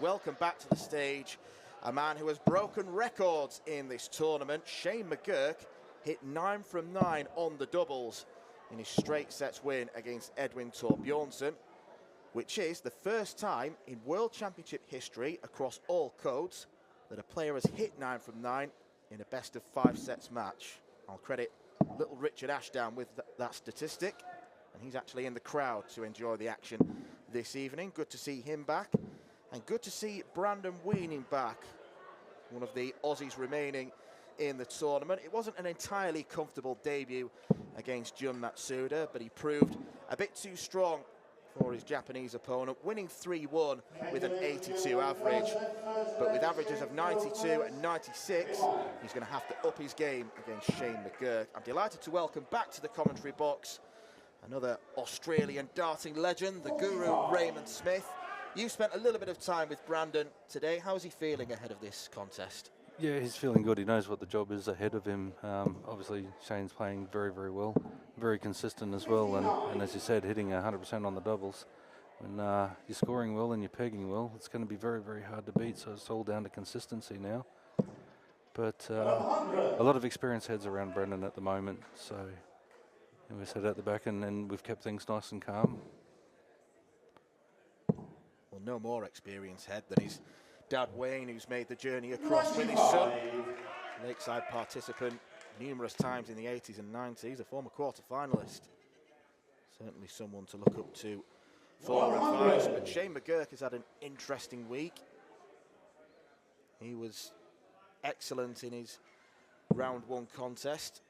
welcome back to the stage a man who has broken records in this tournament. Shane McGuirk hit 9 from 9 on the doubles in his straight sets win against Edwin Torbjornsson, which is the first time in World Championship history across all codes that a player has hit 9 from 9 in a best of 5 sets match. I'll credit little Richard Ashdown with that statistic, and he's actually in the crowd to enjoy the action this evening. Good to see him back, and good to see Brandon Weening back, one of the Aussies remaining in the tournament. It wasn't an entirely comfortable debut against Jun Matsuda, but he proved a bit too strong for his Japanese opponent, winning 3-1 with an 82 average. But with averages of 92 and 96, he's going to have to up his game against Shane McGuirk. I'm delighted to welcome back to the commentary box another Australian darting legend, the guru Raymond Smith. You spent a little bit of time with Brandon today. How's he feeling ahead of this contest? Yeah, he's feeling good. He knows what the job is ahead of him. Obviously, Shane's playing very, very well, very consistent as well, and as you said, hitting 100% on the doubles. When you're scoring well and you're pegging well, it's going to be very, very hard to beat, so it's all down to consistency now. But a lot of experienced heads around Brendan at the moment, so we sat at the back and we've kept things nice and calm. Well, no more experienced head than his dad Wayne, who's made the journey across with his son. Lakeside participant numerous times in the 80s and 90s, a former quarter-finalist. Certainly someone to look up to for advice. But Shane McGuirk has had an interesting week. He was excellent in his round 1 contest,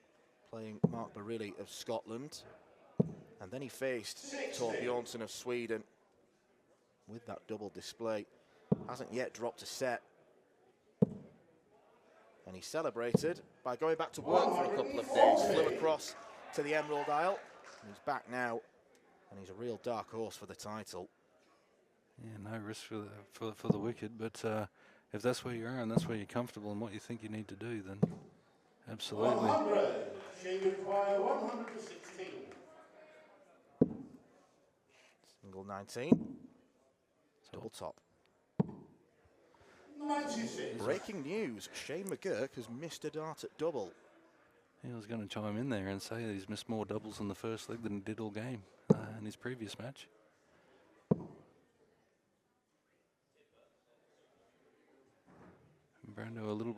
playing Mark Barilli of Scotland. And then he faced Torbjornsson of Sweden with that double display. Hasn't yet dropped a set. And he celebrated by going back to work for a couple of days. Flew across to the Emerald Isle. And he's back now. And he's a real dark horse for the title. Yeah, no risk for the wicked. But if that's where you are and that's where you're comfortable and what you think you need to do, then absolutely. 100. She require 116. Single 19. Double top. 96. Breaking news, Shane McGuirk has missed a dart at double. He was going to chime in there and say he's missed more doubles in the first leg than he did all game in his previous match. And Brando a little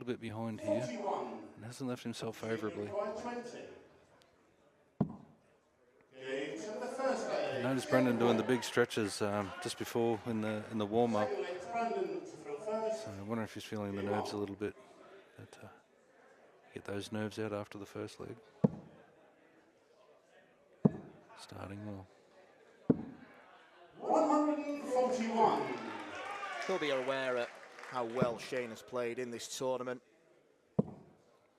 bit behind here, 41. and hasn't left himself favourably. 20. Game to the first leg. Notice Brendan doing the big stretches just before in the warm-up. So I wonder if he's feeling the nerves a little bit. But, get those nerves out after the first leg. Starting well. 141. He'll be aware of how well Shane has played in this tournament.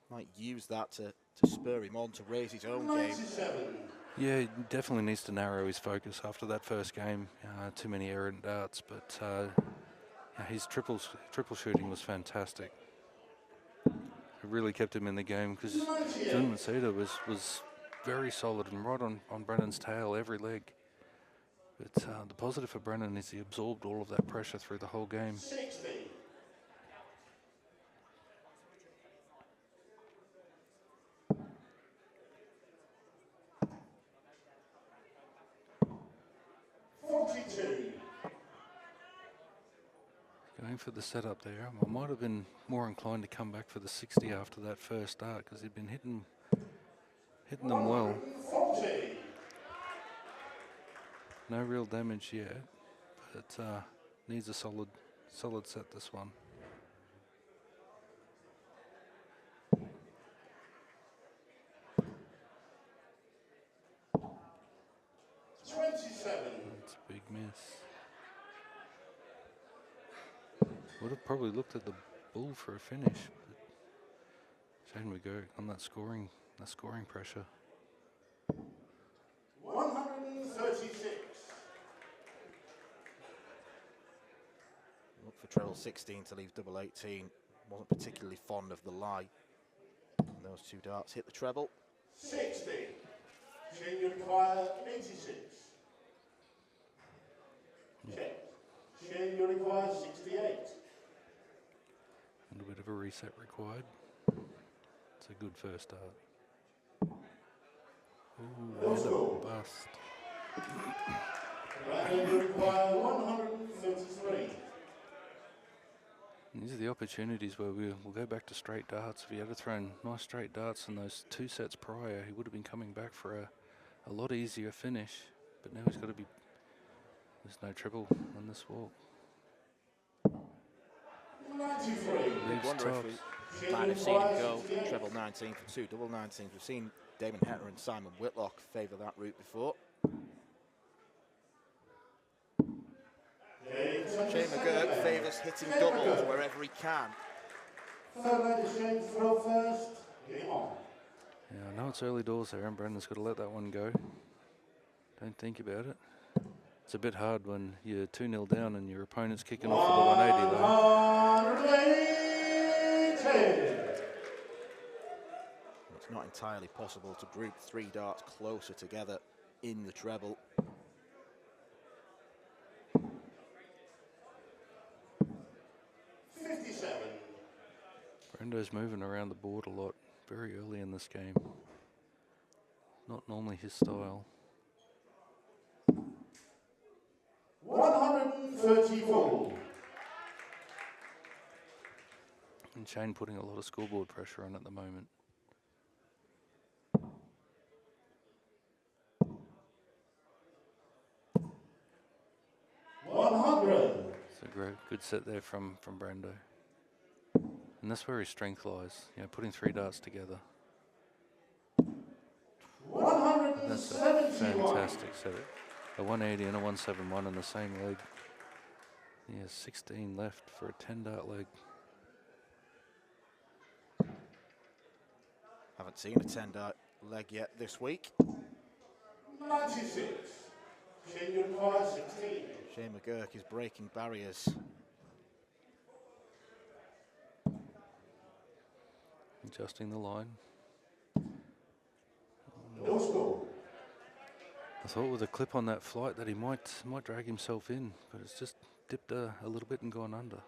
Might use that to spur him on to raise his own game. 97. Yeah, he definitely needs to narrow his focus after that first game. Too many errant darts, but his triple shooting was fantastic. It really kept him in the game because Jun Matsuda was very solid and right on Brennan's tail every leg. But the positive for Brennan is he absorbed all of that pressure through the whole game. 60. Going for the setup there. I might have been more inclined to come back for the 60 after that first dart because he'd been hitting them well. 40. No real damage yet, but needs a solid set this one. That's a big miss. Would have probably looked at the bull for a finish, but Shane McGuirk on that scoring pressure. 136. Look for treble 16 to leave double 18. Wasn't particularly fond of the lie. And those two darts hit the treble. 60. Shane require 86. Check. Shane, you require 68. A little bit of a reset required. It's a good first start. Ooh, and a bust. Brandon, you require 133. And these are the opportunities where we'll go back to straight darts. If he had thrown nice straight darts in those 2 sets prior, he would have been coming back for a lot easier finish. But now he's got to be, there's no treble on this walk. 93. Leaves Wonder if tops. we might have seen him go treble 19 for 2 double 19s. We've seen Damon Hetter and Simon Whitlock favour that route before. Shane McGuirk favours hitting doubles wherever he can. Third lady, Shane, throw first. Game on. Yeah, I know it's early doors there, and Brendan's got to let that one go. Don't think about it. It's a bit hard when you're 2-0 down and your opponent's kicking off with a 180 though. 180. It's not entirely possible to group 3 darts closer together in the treble. Brendo's moving around the board a lot very early in this game. Not normally his style. 134. And Shane putting a lot of scoreboard pressure on at the moment. 100. It's a great, good set there from Brando. And that's where his strength lies, you know, putting 3 darts together. That's a 171. fantastic set. A 180 and a 171 in the same leg. He has 16 left for a 10-dart leg. Haven't seen a 10-dart leg yet this week. 96. Shane, you require 16. Shane McGuirk is breaking barriers. Adjusting the line. No score. I thought with a clip on that flight that he might drag himself in, but it's just dipped a little bit and gone under.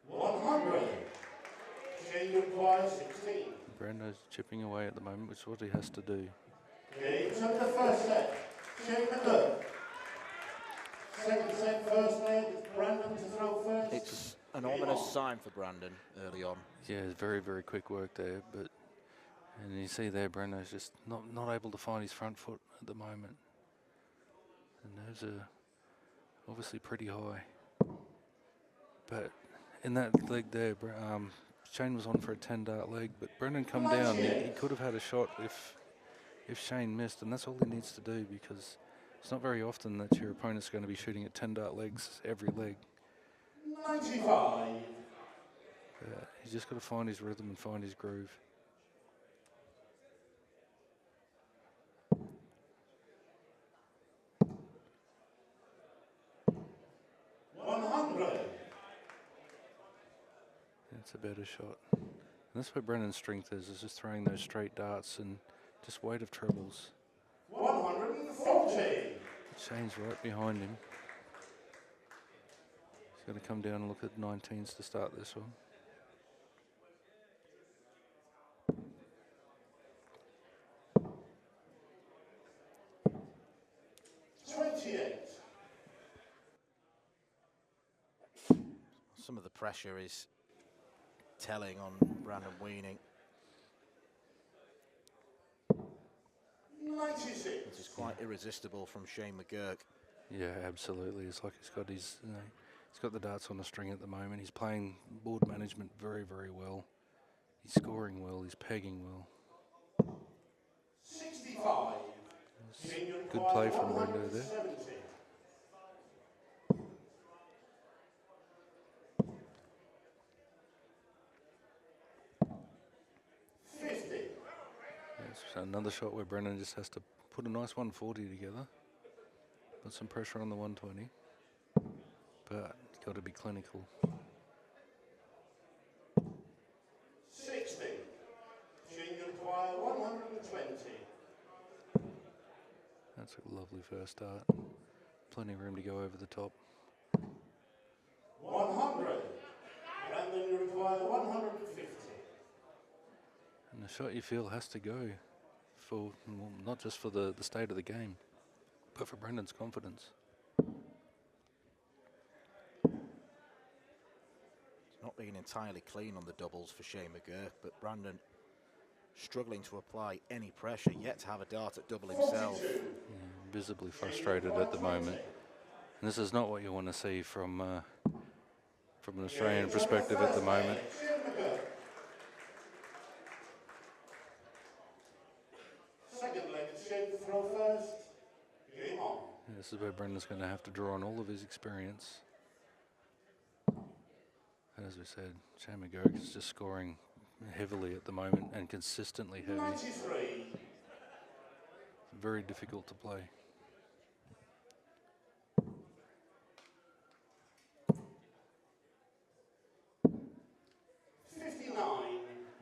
100. Shane, you require 16. Brando's chipping away at the moment, which is what he has to do. Okay, so the first set. Shane McGuirk. Second set, first leg, Brandon to throw first. It's an ominous sign for Brandon early on. Yeah, it's very, very quick work there, but and you see there Brando's just not able to find his front foot at the moment. And those are obviously pretty high. But in that leg there, Shane was on for a 10-dart leg, but Brendan come down. He could have had a shot if Shane missed, and that's all he needs to do, because it's not very often that your opponent's going to be shooting at 10-dart legs every leg. 95. He's just got to find his rhythm and find his groove. 100. That's a better shot. And that's where Brennan's strength is just throwing those straight darts and just weight of trebles. 140. Shane's right behind him. He's going to come down and look at 19s to start this one. Some of the pressure is telling on Brandon Weening. 96. This is quite irresistible from Shane McGuirk. Yeah, absolutely. It's like he's got his, he's got the darts on the string at the moment. He's playing board management very, very well. He's scoring well. He's pegging well. 65. Good play from Brendo there. 50. It's another shot where Brendan just has to put a nice 140 together. Put some pressure on the 120. But it's got to be clinical. 60. Shane require 120. That's a lovely first start. Plenty of room to go over the top. 100. Brandon, you require 150. And the shot you feel has to go for, well, not just for the state of the game, but for Brendan's confidence. It's not being entirely clean on the doubles for Shane McGuirk, but Brandon struggling to apply any pressure, yet to have a dart at double himself. Yeah, visibly frustrated at the moment. And this is not what you want to see from an Australian perspective at the moment. Second leg, Shane to throw first. Game on. This is where Brendan's going to have to draw on all of his experience. And as we said, Shane McGuirk is just scoring heavily at the moment and consistently heavy. 93. Very difficult to play.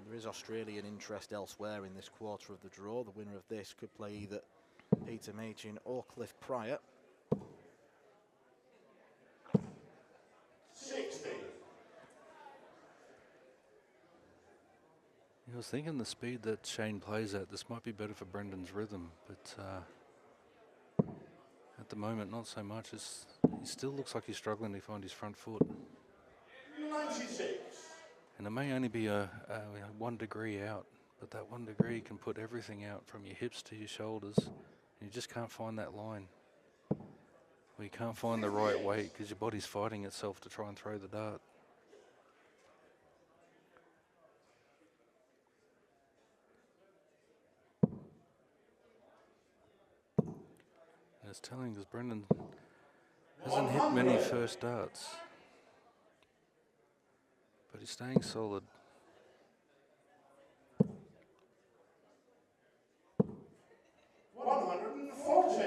There is Australian interest elsewhere in this quarter of the draw. The winner of this could play either Peter Machin or Cliff Pryor. 60. I was thinking the speed that Shane plays at, this might be better for Brendan's rhythm, but at the moment, not so much. He still looks like he's struggling to find his front foot. 96. And it may only be a 1 degree out, but that 1 degree can put everything out from your hips to your shoulders. And you just can't find that line. Or you can't find the right weight because your body's fighting itself to try and throw the dart. And it's telling because Brendan hasn't hit many first darts. But he's staying solid. 140.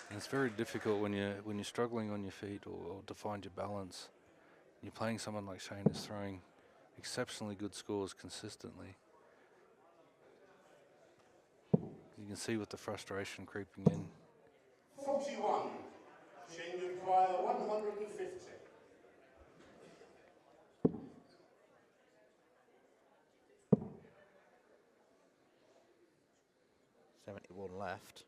And it's very difficult when you're struggling on your feet or to find your balance. You're playing someone like Shane is throwing exceptionally good scores consistently. You can see with the frustration creeping in. 41. Shane, you require 150. 71 left.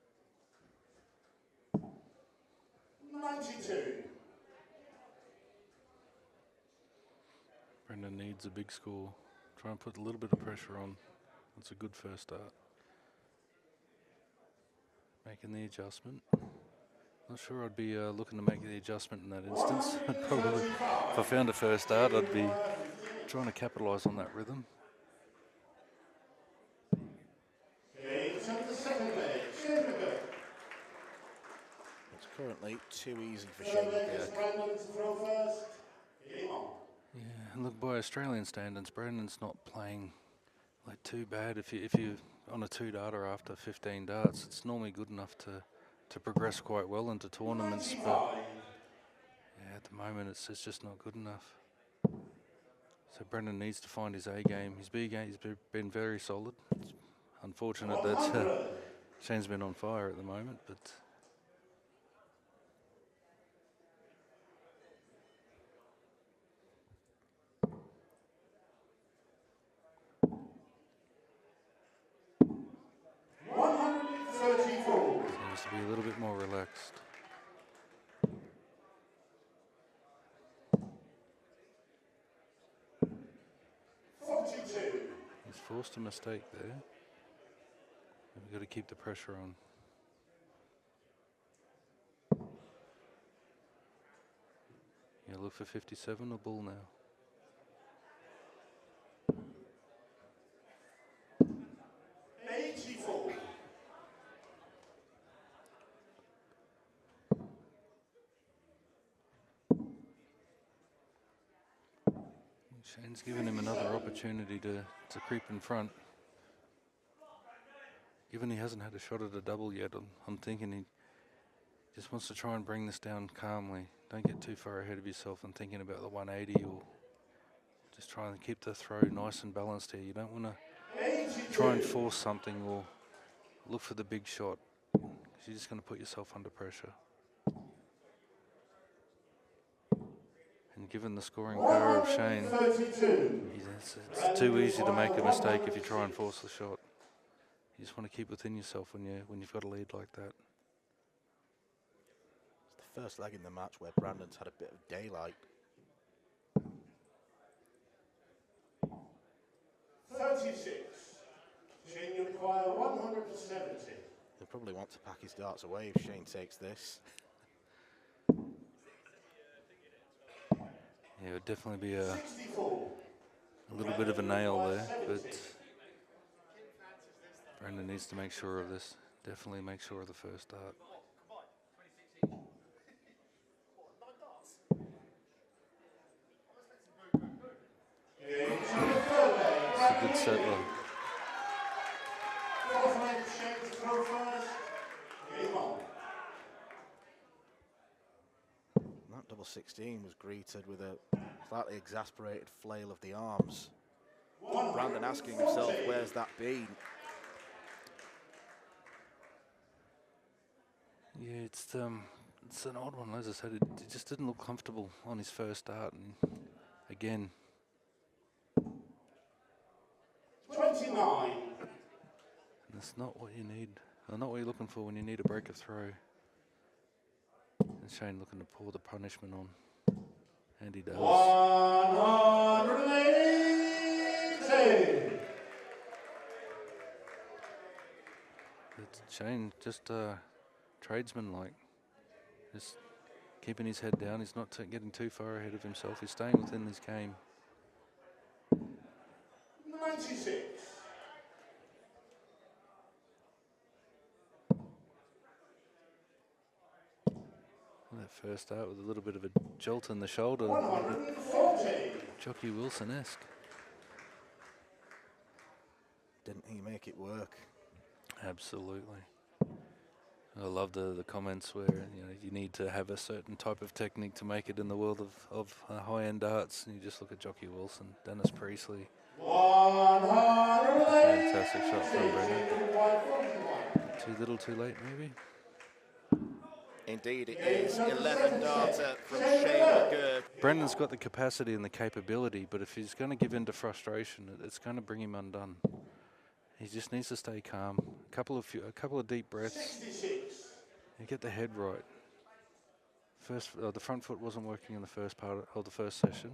92. Brendan needs a big score. Try and put a little bit of pressure on. That's a good first start. Making the adjustment. Not sure I'd be looking to make the adjustment in that instance. I'd probably, if I found a first start, I'd be trying to capitalise on that rhythm. It's currently too easy for Shane McGuirk. Yeah, and look, by Australian standards, Brendan's not playing like too bad. If you're on a 2-darter after 15 darts, it's normally good enough to progress quite well into tournaments, but yeah, at the moment it's just not good enough. So Brendan needs to find his A game. His B game, he's been very solid. It's unfortunate that Shane's been on fire at the moment, but seems to be a little bit more relaxed. He's forced a mistake there. We've got to keep the pressure on. Yeah, look for 57 or bull now. Shane's given him another opportunity to creep in front. Given he hasn't had a shot at a double yet, I'm thinking he just wants to try and bring this down calmly. Don't get too far ahead of yourself and thinking about the 180, or just try and keep the throw nice and balanced here. You don't want to try and force something or look for the big shot, 'cause you're just going to put yourself under pressure. And given the scoring power of Shane, it's too easy to make a mistake if you try and force the shot. You just want to keep within yourself when you've got a lead like that. It's the first leg in the match where Brandon's had a bit of daylight. 36. Shane, you require 170. He'll probably want to pack his darts away if Shane takes this. Yeah, it would definitely be a 64. little bit of a nail there, but Brandon needs to make sure of this. Definitely make sure of the first dart. It's a good settler. That double 16 was greeted with a slightly exasperated flail of the arms. Brandon asking himself, where's that been? Yeah, it's an odd one. As I said, it just didn't look comfortable on his first dart, and again, 29. that's not what you need, or not what you're looking for when you need a break of throw. And Shane looking to pour the punishment on, and he does. 180. But Shane just tradesman-like, just keeping his head down. He's not getting too far ahead of himself. He's staying within his game. 96. That first dart with a little bit of a jolt in the shoulder, 140. Jockey Wilson-esque. Didn't he make it work? Absolutely. I love the comments where you need to have a certain type of technique to make it in the world of high-end darts, and you just look at Jockey Wilson, Dennis Priestley. 180. Fantastic shot from Brendan. Too little, too late, maybe. Indeed it is. 11 darter from Shane McGuirk. Brendan's got the capacity and the capability, but if he's going to give in to frustration, it's going to bring him undone. He just needs to stay calm. A couple of deep breaths. 66. And get the head right. The front foot wasn't working in the first part of the first session.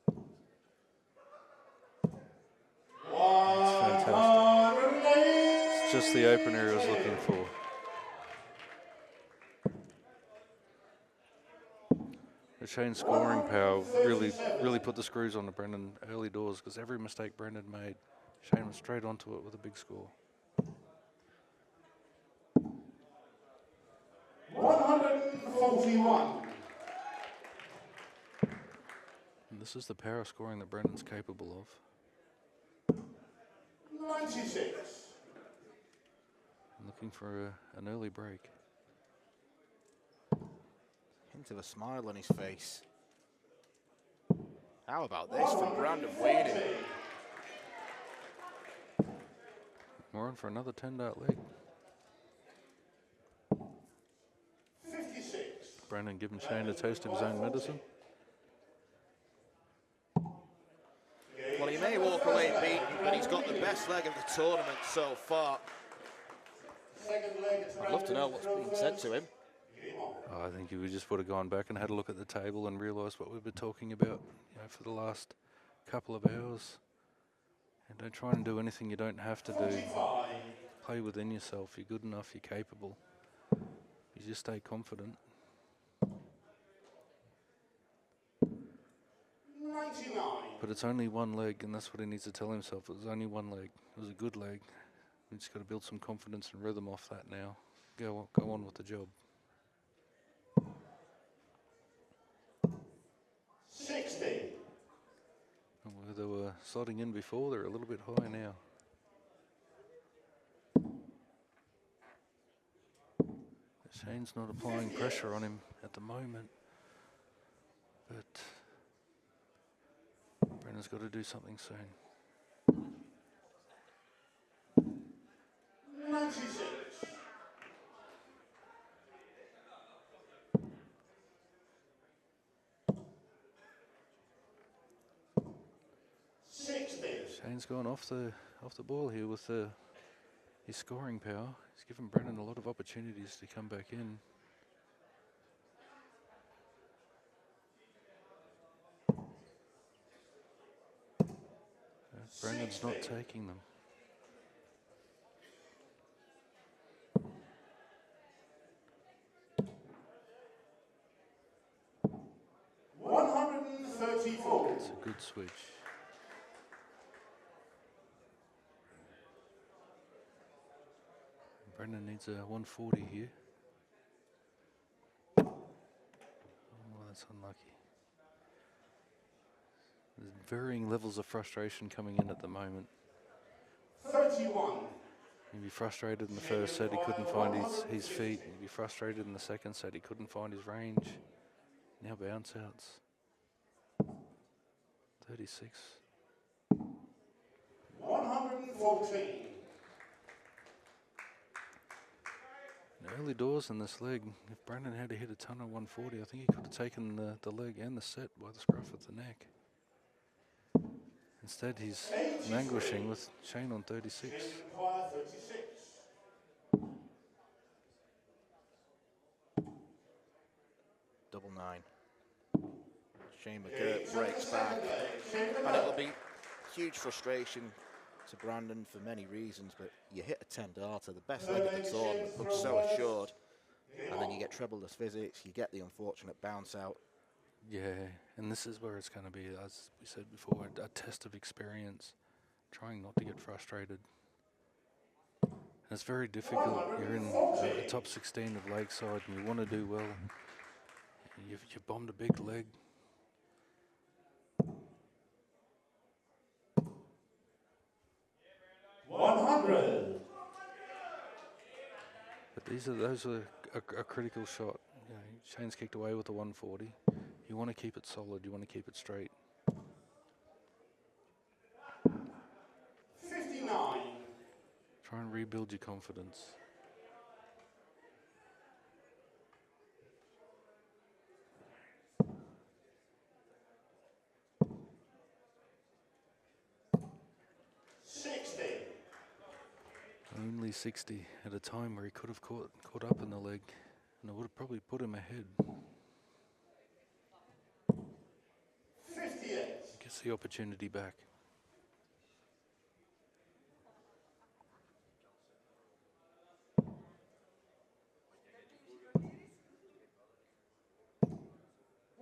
It's fantastic. It's just the opener he was looking for. The Shane's scoring power really put the screws on to Brendan early doors, because every mistake Brendan made, Shane was straight onto it with a big score. 141. And this is the power scoring that Brendan's capable of. 96. Looking for an early break. Hint of a smile on his face. How about this from Brandon Weening? We're on for another 10-dart leg. 56. Brandon giving Shane a taste of his own medicine. Well, he may walk away beaten, but he's got the best leg of the tournament so far. I'd love to know what's being said to him. Oh, I think he just would have gone back and had a look at the table and realised what we've been talking about, for the last couple of hours. And don't try and do anything you don't have to do. Play within yourself. You're good enough. You're capable. You just stay confident. 99. But it's only one leg, and that's what he needs to tell himself. It was only one leg. It was a good leg. We just got to build some confidence and rhythm off that now. Go on with the job. 60. And where they were slotting in before, they're a little bit high now. Shane's not applying pressure on him at the moment, but Brendan's got to do something soon. Shane's gone off the ball here with his scoring power. He's given Brennan a lot of opportunities to come back in. Brennan's not taking them. It's a good switch. Brendan needs a 140 here. Oh, that's unlucky. There's varying levels of frustration coming in at the moment. 31. He'd be frustrated in the first set, he couldn't find his feet. He'd be frustrated in the second set, he couldn't find his range. Now bounce outs. 36. 114. Early doors in this leg, if Brandon had to hit a ton of 140, I think he could have taken the leg and the set by the scruff of the neck. Instead, he's languishing with Shane on 36. Double 9. Shane McGuirk breaks back, and it'll be huge frustration to Brandon for many reasons, but you hit a 10 darter, the best leg of the tournament, looks so assured, and then you get trebleless physics, you get the unfortunate bounce out. Yeah, and this is where it's going to be, as we said before, a test of experience, trying not to get frustrated. And it's very difficult. You're in the top 16 of Lakeside and you want to do well. You bombed a big leg. But those are a critical shot. You know, Shane's kicked away with the 140. You want to keep it solid. You want to keep it straight. 59. Try and rebuild your confidence. Only 60 at a time where he could have caught up in the leg, and it would have probably put him ahead. 58. Gets the opportunity back.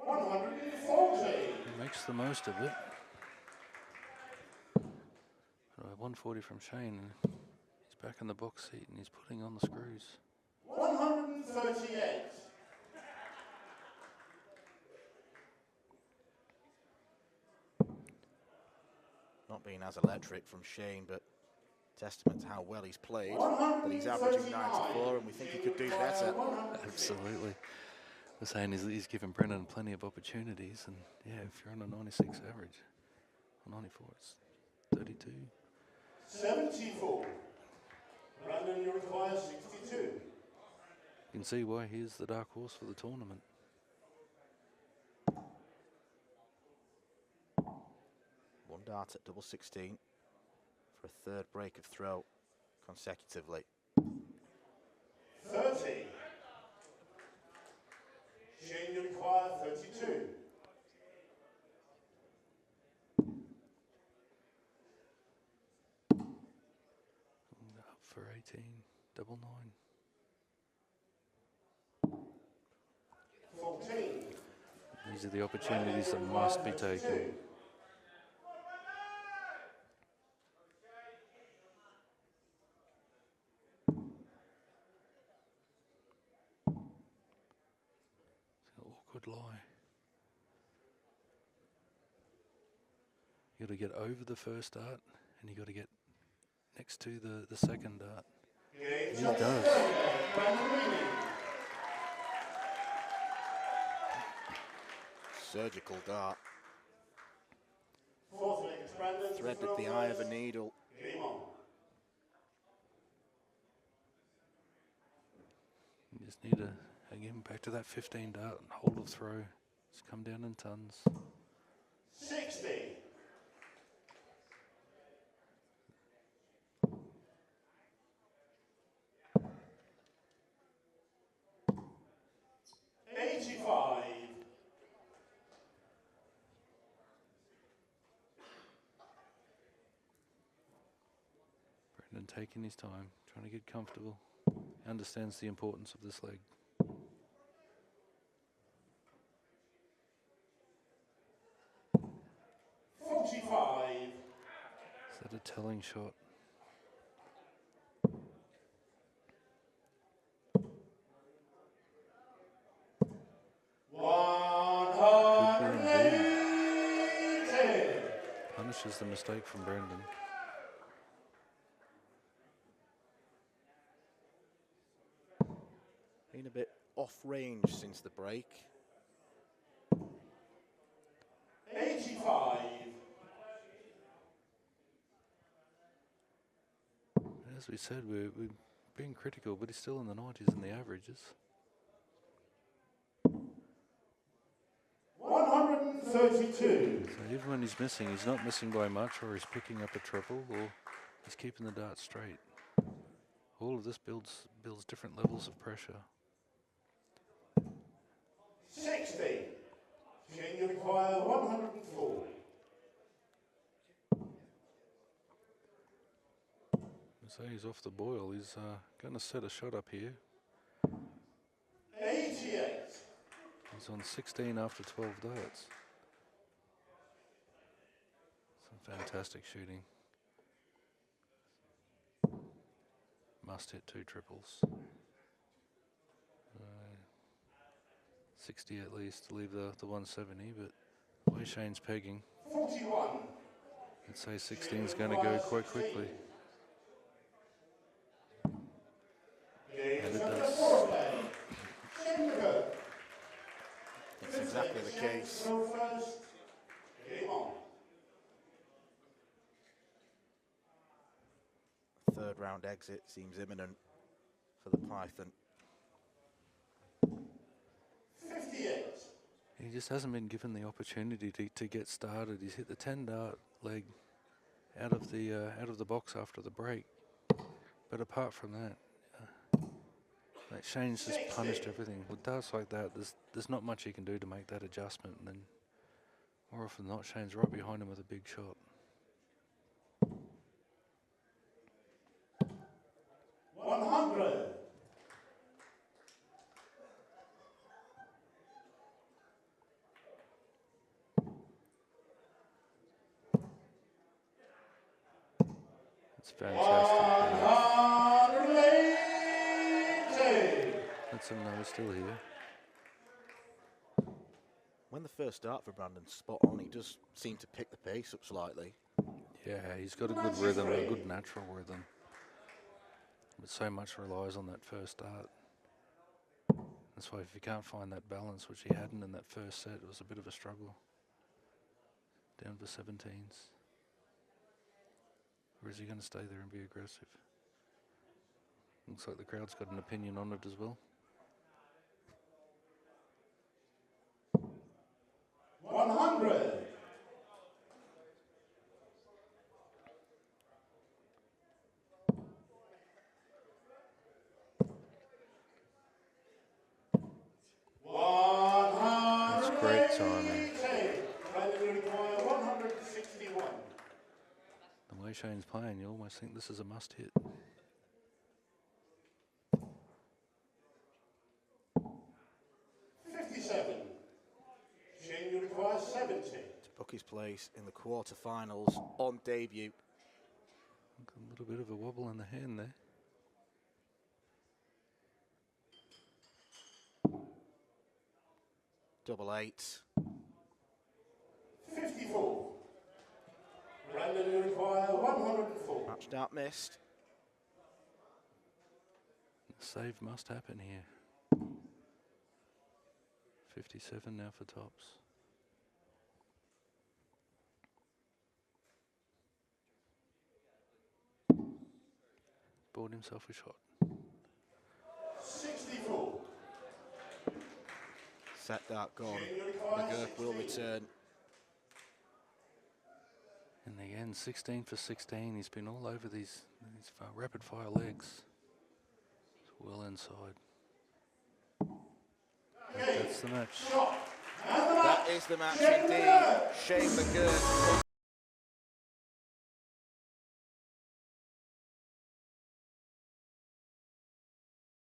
He makes the most of it. 140 from Shane. He's back in the box seat and he's putting on the screws. 138. Not being as electric from Shane, but testament to how well he's played, that he's averaging 94, and we think he could do better. Absolutely. We're saying he's given Brennan plenty of opportunities, and yeah, if you're on a 96 average, or 94, it's 32. 74. Brandon, you require 62. You can see why he is the dark horse for the tournament. One dart at double 16 for a third break of throw consecutively. 30. Shane, you require 32. Up for 18, double 9. 14. These are the opportunities that must be taken. Awkward lie. You got to get over the first dart, and you got to get next to the second dart. He does. Surgical dart. Threaded the eye of a needle. You just need to, again, back to that 15 dart and hold of throw. It's come down in tons. 60. and taking his time, trying to get comfortable. He understands the importance of this leg. 45. Is that a telling shot? Could be indeed. Punishes the mistake from Brendan. Been a bit off range since the break. 85. As we said, we're being critical, but he's still in the 90s in the averages. 132. So even when he's missing, he's not missing by much, or he's picking up a triple, or he's keeping the dart straight. All of this builds different levels of pressure. 60. Shane, you require 104. So he's off the boil. He's going to set a shot up here. 88. He's on 16 after 12 darts. Some fantastic shooting. Must hit 2 triples. 60 at least to leave the 170, but the way Shane's pegging, 41. I'd say 16 is going to go quite quickly. And it does. It's exactly the case. Third round exit seems imminent for the Python. 58. He just hasn't been given the opportunity to get started. He's hit the 10 dart leg out of the box after the break. But apart from that, like Shane's just punished everything. With darts like that, there's not much he can do to make that adjustment. And then more often than not, Shane's right behind him with a big shot. 100. It's fantastic. 180. Lets him know he's still here. When the first dart for Brandon's spot on, he does seem to pick the pace up slightly. Yeah, he's got a good rhythm, a good natural rhythm. But so much relies on that first dart. That's why if you can't find that balance, which he hadn't in that first set, it was a bit of a struggle. Down for 17s. Or is he going to stay there and be aggressive? Looks like the crowd's got an opinion on it as well. 100. That's great timing. The way Shane's playing, you almost think this is a must hit. 57. Shane, you require 70. To book his place in the quarterfinals on debut. A little bit of a wobble in the hand there. Double 8. 54. Brandon, you require 104. Match dart missed. The save must happen here. 57 now for tops. Bought himself a shot. 64. Set dart gone. McGuirk will return. In the end, 16 for 16. He's been all over these rapid fire legs. It's well inside. That's the match. That is the match indeed. Shane McGuirk.